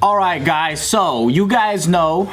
All right, guys. So you guys know.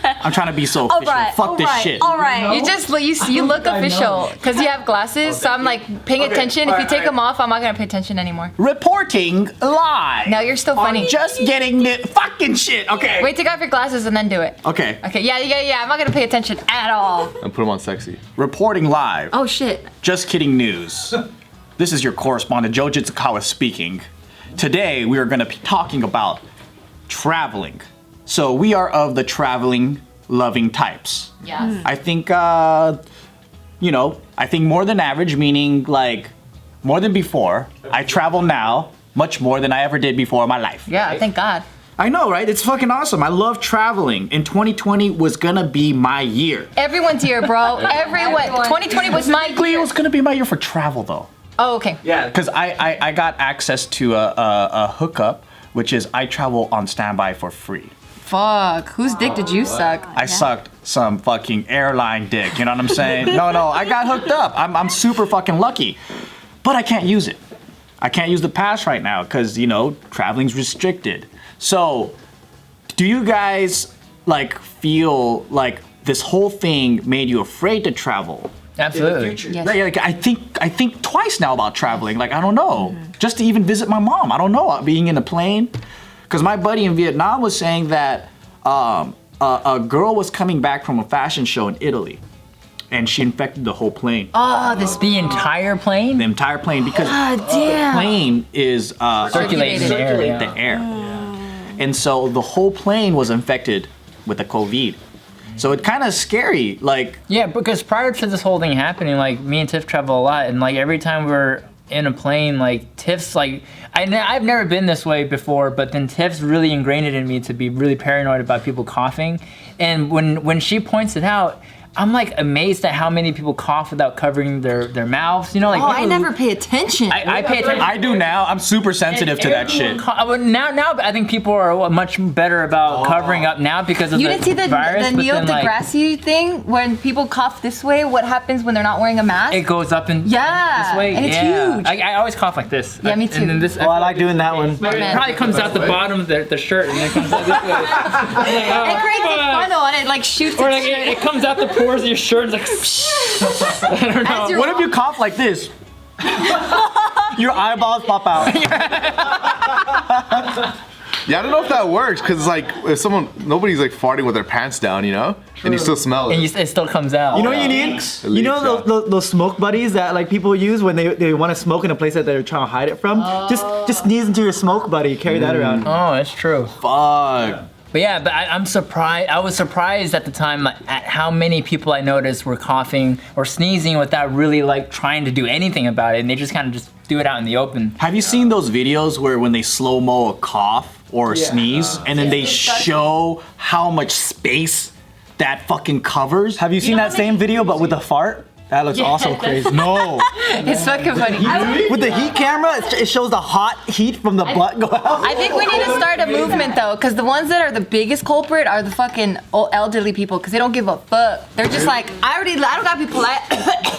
I'm trying to be so official. Fuck this shit. All right. You look official because you have glasses. So I'm like paying attention. If you take them off, I'm not gonna pay attention anymore. Reporting live. No, you're still funny. Just getting the fucking shit. Okay. Wait, take off your glasses and then do it. Okay. Okay. Yeah. I'm not gonna pay attention at all. And put them on sexy. Reporting live. Oh shit. Just Kidding News. This is your correspondent, Joe Jitsukawa speaking. Today, we are going to be talking about traveling. So we are of the traveling, loving types. Yes. I think, I think more than average, meaning like more than before. I travel now much more than I ever did before in my life. Yeah, thank God. I know, right? It's fucking awesome. I love traveling. And 2020 was going to be my year. Everyone's here, bro. Everyone. 2020 was my It was going to be my year for travel, though. Oh, okay. Yeah, because I got access to a hookup, which is I travel on standby for free. Fuck. Whose dick did you suck? I sucked some fucking airline dick, you know what I'm saying? No, I got hooked up. I'm super fucking lucky. But I can't use it. I can't use the pass right now because, traveling's restricted. So, do you guys, feel like this whole thing made you afraid to travel? Absolutely. Yes. Like, I think twice now about traveling. Like, I don't know. Just to even visit my mom. I don't know. Being in a plane. Because my buddy in Vietnam was saying that a girl was coming back from a fashion show in Italy. And she infected the whole plane. Oh, The entire plane? The entire plane. Because God damn. the plane is Circulating the air. And so the whole plane was infected with the COVID. So it's kind of scary, Yeah, because prior to this whole thing happening, me and Tiff travel a lot, and every time we're in a plane, Tiff's I've never been this way before, but then Tiff's really ingrained it in me to be really paranoid about people coughing, and when she points it out, I'm amazed at how many people cough without covering their mouths. I never pay attention. I pay attention. I do now. I'm super sensitive to that shit. Now I think people are much better about covering up now because of You the didn't see the virus. Neil deGrasse thing when people cough this way? What happens when they're not wearing a mask? It goes up and Yeah, this way. and it's yeah. huge. I always cough like this. Yeah, me too. And then this, I like doing that one. It probably comes out the bottom of the shirt and it comes out this way. It creates a funnel and it shoots. Or it comes out the pores of your shirt. It's I don't know. What if you cough like this? Your eyeballs pop out. Yeah, I don't know if that works because if nobody's farting with their pants down, and you still smell it. And it still comes out. You know what you need? You know those smoke buddies that people use when they want to smoke in a place that they're trying to hide it from? Just sneeze into your smoke buddy, carry that around. Oh, that's true. Fuck. But yeah, I'm surprised. I was surprised at the time at how many people I noticed were coughing or sneezing without really trying to do anything about it, and they just kind of just do it out in the open. Have you seen those videos where when they slow-mo a cough or a sneeze, and then they show how much space that fucking covers? Have you seen that same video but with a fart? That looks also crazy. No. It's fucking funny. With the heat camera, it shows the hot heat from the butt go out. I think we need to start a movement though, because the ones that are the biggest culprit are the fucking elderly people, because they don't give a fuck. They're just I don't gotta be polite.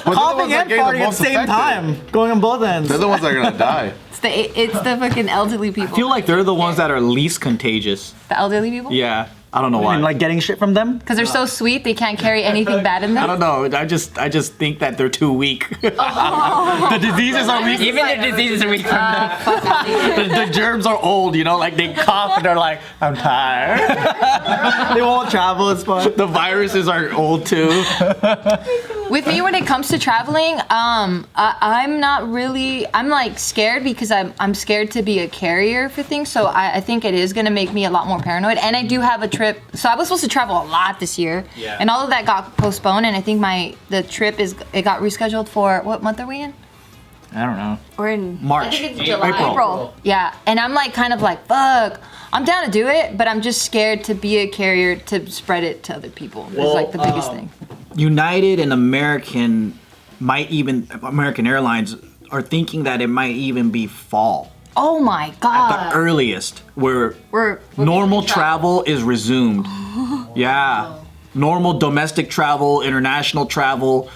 Coughing and farting at the same time, going on both ends. They're the ones that are gonna die. It's the fucking elderly people. I feel like they're the ones that are least contagious. The elderly people? Yeah. I don't know why. And getting shit from them? Because they're so sweet, they can't carry anything bad in them. I don't know. I just think that they're too weak. The diseases are weak. Even the diseases are weak from them. The germs are old, they cough and they're like, I'm tired. They won't travel as far. The viruses are old too. With me, when it comes to traveling, I'm not really. I'm scared because I'm scared to be a carrier for things. So I think it is gonna make me a lot more paranoid. And I do have a trip. So I was supposed to travel a lot this year, and all of that got postponed. And I think the trip got rescheduled for what month are we in? I don't know. We're in March. I think it's July. April. Yeah, and I'm fuck. I'm down to do it, but I'm just scared to be a carrier to spread it to other people. It's the biggest thing. United and American Airlines are thinking that it might even be fall. Oh my god. At the earliest, where normal travel is resumed. Yeah. Normal domestic travel, international travel,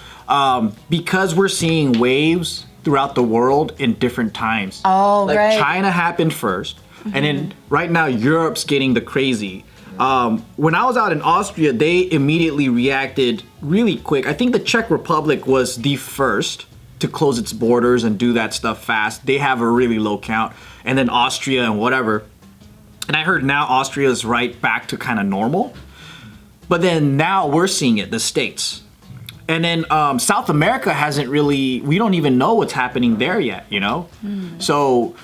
because we're seeing waves throughout the world in different times. Oh, right. China happened first. And then right now, Europe's getting the crazy. When I was out in Austria, they immediately reacted really quick. I think the Czech Republic was the first to close its borders and do that stuff fast. They have a really low count. And then Austria and whatever. And I heard now Austria is right back to kind of normal. But then now we're seeing it, the States. And then South America hasn't really, we don't even know what's happening there yet, you know? So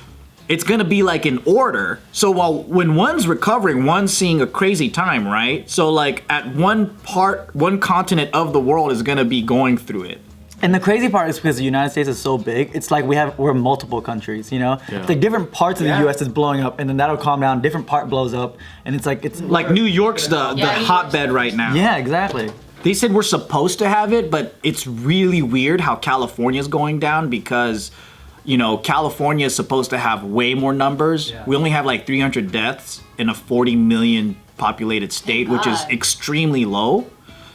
it's gonna be like in order. So when one's recovering, one's seeing a crazy time, right? So like at one continent of the world is gonna be going through it. And the crazy part is because the United States is so big, it's like we're multiple countries, you know? Yeah. It's like different parts of the US is blowing up and then that'll calm down, different part blows up, and it's Like New York's the hotbed right now. yeah, exactly. They said we're supposed to have it, but it's really weird how California's going down because, you know, California is supposed to have way more numbers. We only have like 300 deaths in a 40 million populated state, which is extremely low.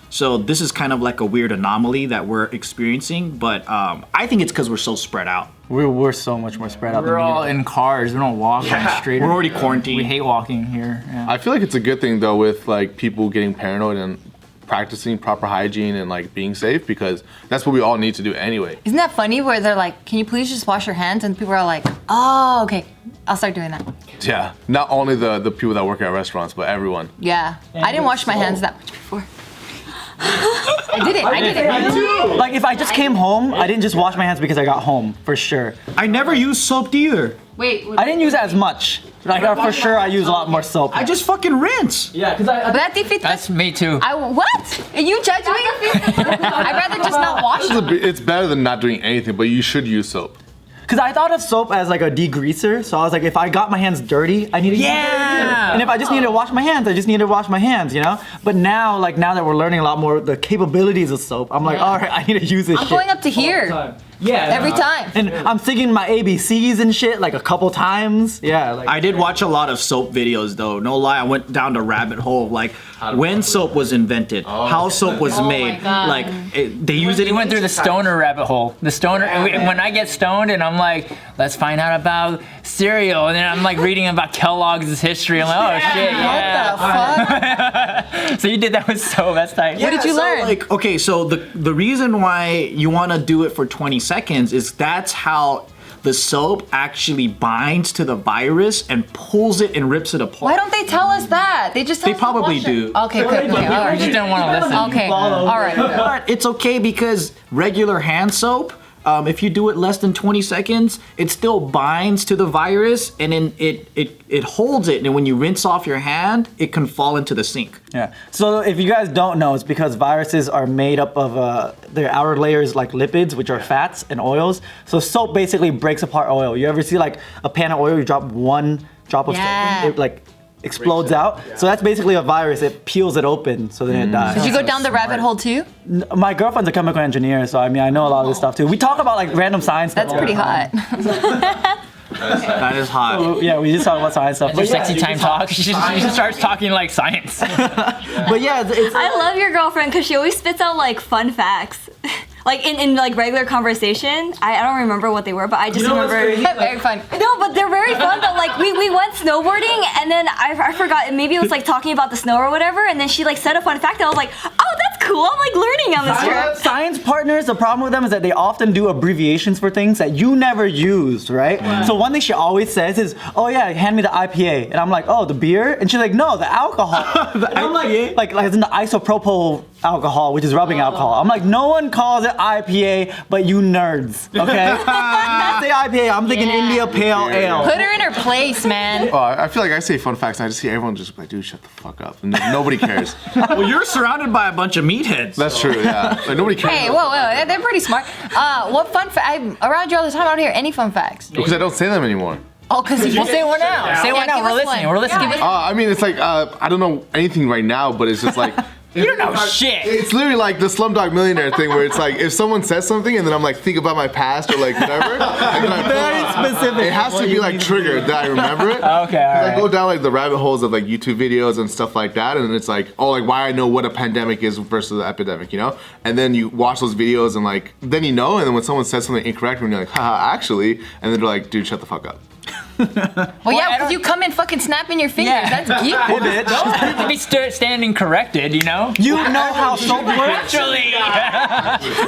So this is kind of like a weird anomaly that we're experiencing, but I think it's because we're so spread out. We're so much more spread out We're than all in cars. We don't walk on the street. We're already quarantined. We hate walking here. Yeah. I feel like it's a good thing though with like people getting paranoid and practicing proper hygiene and like being safe, because that's what we all need to do anyway. Isn't that funny where they're like, can you please just wash your hands? And people are like, oh, okay, I'll start doing that. Yeah, not only the people that work at restaurants, but everyone. Yeah, I didn't wash my hands that much before. I did it. Like if I just came home, I didn't just wash my hands because I got home, for sure. I never use soap either. Wait, I didn't use it as much. Like for sure I use a lot more soap. I just fucking rinse. Yeah, because but that defeats. That's me too. What? Are you judging me? I'd rather just not wash it. It's better than not doing anything, but you should use soap. Because I thought of soap as like a degreaser, so I was like, if I got my hands dirty, I need to use it. And if I just needed to wash my hands, I just needed to wash my hands, you know? But now, like now that we're learning a lot more the capabilities of soap, I'm like, all right, I need to use this I'm shit. going up to here. Yeah. Every time. And I'm singing my ABCs and shit like a couple times. Yeah. Like, I did watch a lot of soap videos though. No lie, I went down the rabbit hole of like when soap was invented, how soap was made. God. Like they use it. We went through the stoner rabbit hole. The stoner. When I get stoned and I'm like, let's find out about cereal, and then I'm like reading about Kellogg's history. I'm like, oh shit, yeah. What the fuck? So you did that with soap. That's tight. What did you learn? Like, okay, so the reason why you want to do it for 20 seconds is that's how the soap actually binds to the virus and pulls it and rips it apart. Why don't they tell us that? They just tell They us to probably wash do. it. Okay, good. Okay, all I right. just didn't want to listen. Okay, all right. But it's okay because regular hand soap, if you do it less than 20 seconds, it still binds to the virus and then it holds it. And when you rinse off your hand, it can fall into the sink. yeah. So if you guys don't know, it's because viruses are made up of their outer layers like lipids, which are fats and oils. So soap basically breaks apart oil. You ever see like a pan of oil, you drop one drop of Yeah. soap, it like explodes out. So that's basically a virus. It peels it open, so then it dies. Did you go down the rabbit hole too? My girlfriend's a chemical engineer, so I mean I know a lot of this stuff too. We talk about like random science stuff. That's pretty hot. That is hot. Yeah, we just talk about science stuff. Your But yeah, sexy time talk. She just starts talking like science. but yeah, it's I love your girlfriend because she always spits out like fun facts. Like in like regular conversation. I don't remember what they were, but I just remember. Very fun. No, but they're very fun though. Like we went snowboarding and then I forgot, maybe it was like talking about the snow or whatever, and then she like said a fun fact and I was like, oh, that's cool. I'm like learning on this trip. Science partners, the problem with them is that they often do abbreviations for things that you never used, right? So one thing she always says is, oh yeah, hand me the IPA. And I'm like, oh, the beer? And she's like, no, the alcohol. And I'm like as in the isopropyl alcohol, which is rubbing alcohol. I'm like, no one calls it IPA but you nerds, okay? I say IPA, I'm thinking India Pale Ale. Put her in her place, man. I feel like I say fun facts and I just see everyone just like, dude, shut the fuck up. And nobody cares. Well, you're surrounded by a bunch of meatheads. That's true, yeah. Like nobody cares. Hey, whoa, they're pretty smart. What fun fact? I'm around you all the time. I don't hear any fun facts. Because I don't say them anymore. Oh, because Well, say one now. Say one now. give We're us listening. one. We're listening. Give us- I mean, it's like, I don't know anything right now, but it's just like, You don't know shit. it's literally like the Slumdog Millionaire thing where it's like, if someone says something and then I'm like, think about my past or like whatever. And then I Very specific. It has to be like triggered that I remember it. Okay, all 'Cause I right. go down like the rabbit holes of like YouTube videos and stuff like that, and then it's like, oh, like why I know what a pandemic is versus an epidemic, you know? And then you watch those videos and like, then you know, and then when someone says something incorrect, when you're like, haha, actually, and then they're like, dude, shut the fuck up. Well, yeah, because you come in fucking snapping your fingers. Yeah. That's geek. Hey, bitch. To be standing corrected, you know? You know how soap works?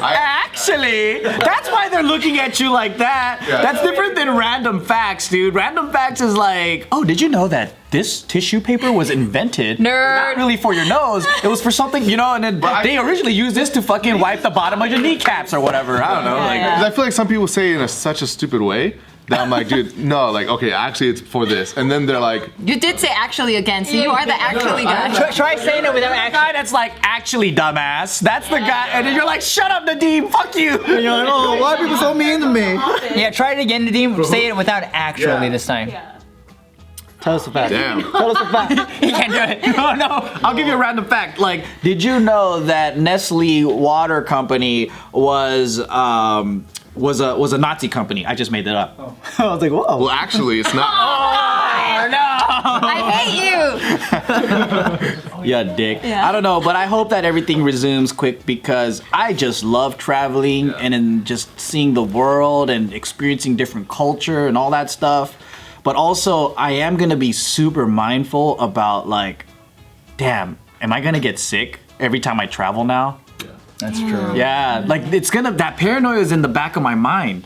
Actually, that's why they're looking at you like that. Yeah. That's different than random facts, dude. Random facts is like, oh, did you know that this tissue paper was invented Nerd. not really for your nose? It was for something, you know. And then they originally used this to fucking wipe the bottom of your kneecaps or whatever. I don't know. Like, Yeah. 'Cause I feel like some people say it in such a stupid way that I'm like, dude, no, like, okay, actually it's for this. And then they're like, You did say actually again, so you are the actually guy. Try saying it without the actually. guy that's like, actually, dumbass. That's the guy. And then you're like, shut up, Nadeem. Fuck you. And you're like, oh, why are people so mean to me? Yeah, try it again, Nadeem. Say it without actually this time. Tell us a fact. damn. Tell us a fact. He can't do it. No, no. I'll give you a random fact. Like, did you know that Nestle Water Company was a Nazi company? I just made that up. I was like, whoa. Well, actually, it's not. I hate you. Yeah, dick. Yeah. I don't know, but I hope that everything resumes quick because I just love traveling and then just seeing the world and experiencing different culture and all that stuff. But also, I am gonna be super mindful about like, damn, am I gonna get sick every time I travel now? That's true. Yeah, like it's gonna, that paranoia is in the back of my mind.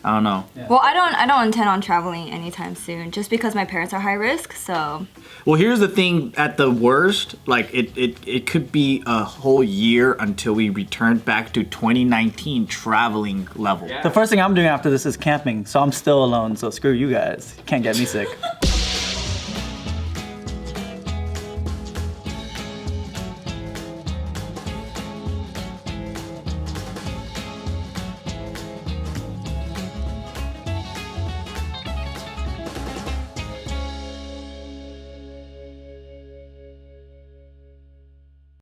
I don't know. Well, I don't intend on traveling anytime soon, just because my parents are high risk. So Well, here's the thing. At the worst, like it could be a whole year until we return back to 2019 traveling level. The first thing I'm doing after this is camping, so I'm still alone, so screw you guys. You can't get me sick.